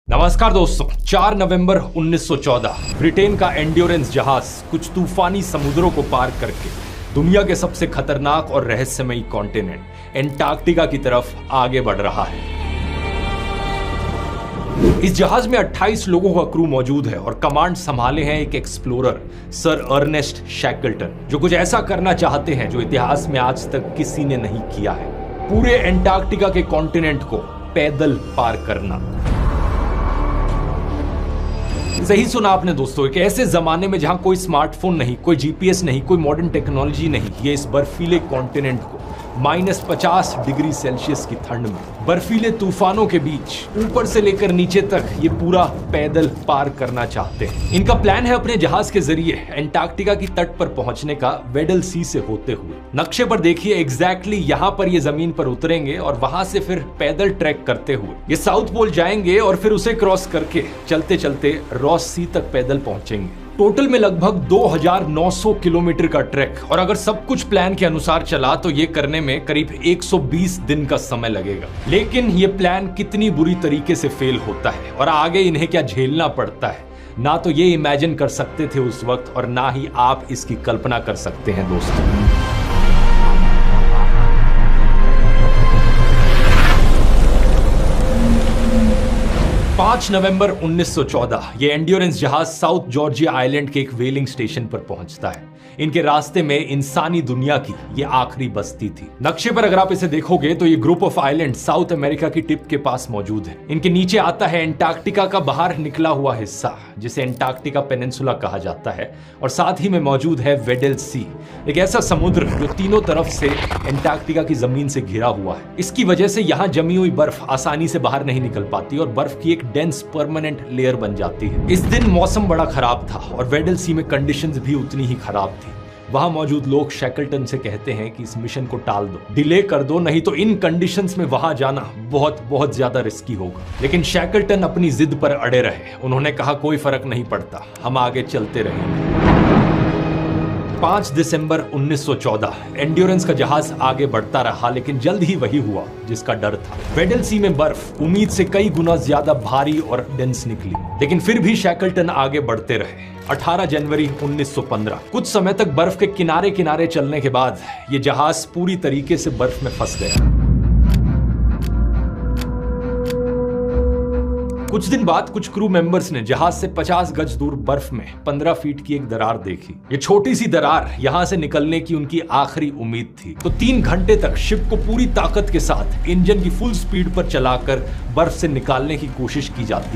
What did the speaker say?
नमस्कार दोस्तों, 4 नवंबर 1914 ब्रिटेन का एंड्योरेंस जहाज कुछ तूफानी समुद्रों को पार करके दुनिया के सबसे खतरनाक और रहस्यमयी कॉन्टिनेंट एंटार्क्टिका की तरफ आगे बढ़ रहा है। इस जहाज में 28 लोगों का क्रू मौजूद है और कमांड संभाले हैं एक एक्सप्लोरर सर अर्नेस्ट शैकल्टन, जो कुछ ऐसा करना चाहते हैं जो इतिहास में आज तक किसी ने नहीं किया है। पूरे एंटार्क्टिका के कॉन्टिनेंट को पैदल पार करना। सही सुना आपने दोस्तों, एक ऐसे जमाने में जहां कोई स्मार्टफोन नहीं, कोई जीपीएस नहीं, कोई मॉडर्न टेक्नोलॉजी नहीं, ये इस बर्फीले कॉन्टिनेंट को -50 डिग्री सेल्सियस की ठंड में बर्फीले तूफानों के बीच ऊपर से लेकर नीचे तक ये पूरा पैदल पार करना चाहते हैं। इनका प्लान है अपने जहाज के जरिए एंटार्क्टिका की तट पर पहुंचने का, वेडल सी से होते हुए। नक्शे पर देखिए, एग्जैक्टली यहाँ पर ये जमीन पर उतरेंगे और वहां से फिर पैदल ट्रैक करते हुए ये साउथ पोल जाएंगे और फिर उसे क्रॉस करके चलते चलते रॉस सी तक पैदल पहुंचेंगे। टोटल में लगभग 2900 किलोमीटर का ट्रैक, और अगर सब कुछ प्लान के अनुसार चला तो ये करने में करीब 120 दिन का समय लगेगा। लेकिन ये प्लान कितनी बुरी तरीके से फेल होता है और आगे इन्हें क्या झेलना पड़ता है, ना तो ये इमेजिन कर सकते थे उस वक्त और ना ही आप इसकी कल्पना कर सकते हैं दोस्तों। पांच नवंबर 1914 ये एंड्योरेंस जहाज साउथ जॉर्जिया आइलैंड के एक व्हेलिंग स्टेशन पर पहुंचता है। इनके रास्ते में इंसानी दुनिया की ये आखिरी बस्ती थी। नक्शे पर अगर आप इसे देखोगे तो ये group of island south America की टिप के पास मौजूद है। इनके नीचे आता है एंटार्क्टिका का बाहर निकला हुआ हिस्सा, जिसे एंटार्क्टिका पेनिनसुला कहा जाता है, और साथ ही में मौजूद है वेडल सी, एक ऐसा समुद्र जो तीनों तरफ से एंटार्क्टिका की जमीन से घिरा हुआ है। इसकी वजह से यहाँ जमी हुई बर्फ आसानी से बाहर नहीं निकल पाती और बर्फ की एक डेंस परमानेंट लेयर बन जाती है। इस दिन मौसम बड़ा खराब था और वेडल सी में कंडीशंस भी उतनी ही खराब थी। वहां मौजूद लोग शैकल्टन से कहते हैं कि इस मिशन को टाल दो, डिले कर दो, नहीं तो इन कंडीशंस में वहां जाना बहुत ज्यादा रिस्की होगा। लेकिन शैकल्टन अपनी जिद पर अड़े रहे। उन्होंने कहा कोई फर्क नहीं पड़ता, हम आगे चलते रहेंगे। 5 दिसंबर 1914 एंड्योरेंस का जहाज आगे बढ़ता रहा, लेकिन जल्द ही वही हुआ जिसका डर था। वेडल सी में बर्फ उम्मीद से कई गुना ज्यादा भारी और डेंस निकली, लेकिन फिर भी शैकल्टन आगे बढ़ते रहे। 18 जनवरी 1915 कुछ समय तक बर्फ के किनारे किनारे चलने के बाद यह जहाज पूरी तरीके से बर्फ में फंस गया। कुछ दिन बाद कुछ क्रू मेंबर्स ने जहाज से 50 गज दूर बर्फ में 15 फीट की एक दरार देखी। ये छोटी सी दरार यहां से निकलने की उनकी आखिरी उम्मीद थी। तो 3 घंटे तक शिप को पूरी ताकत के साथ इंजन की फुल स्पीड पर चलाकर बर्फ से निकालने की कोशिश की जाती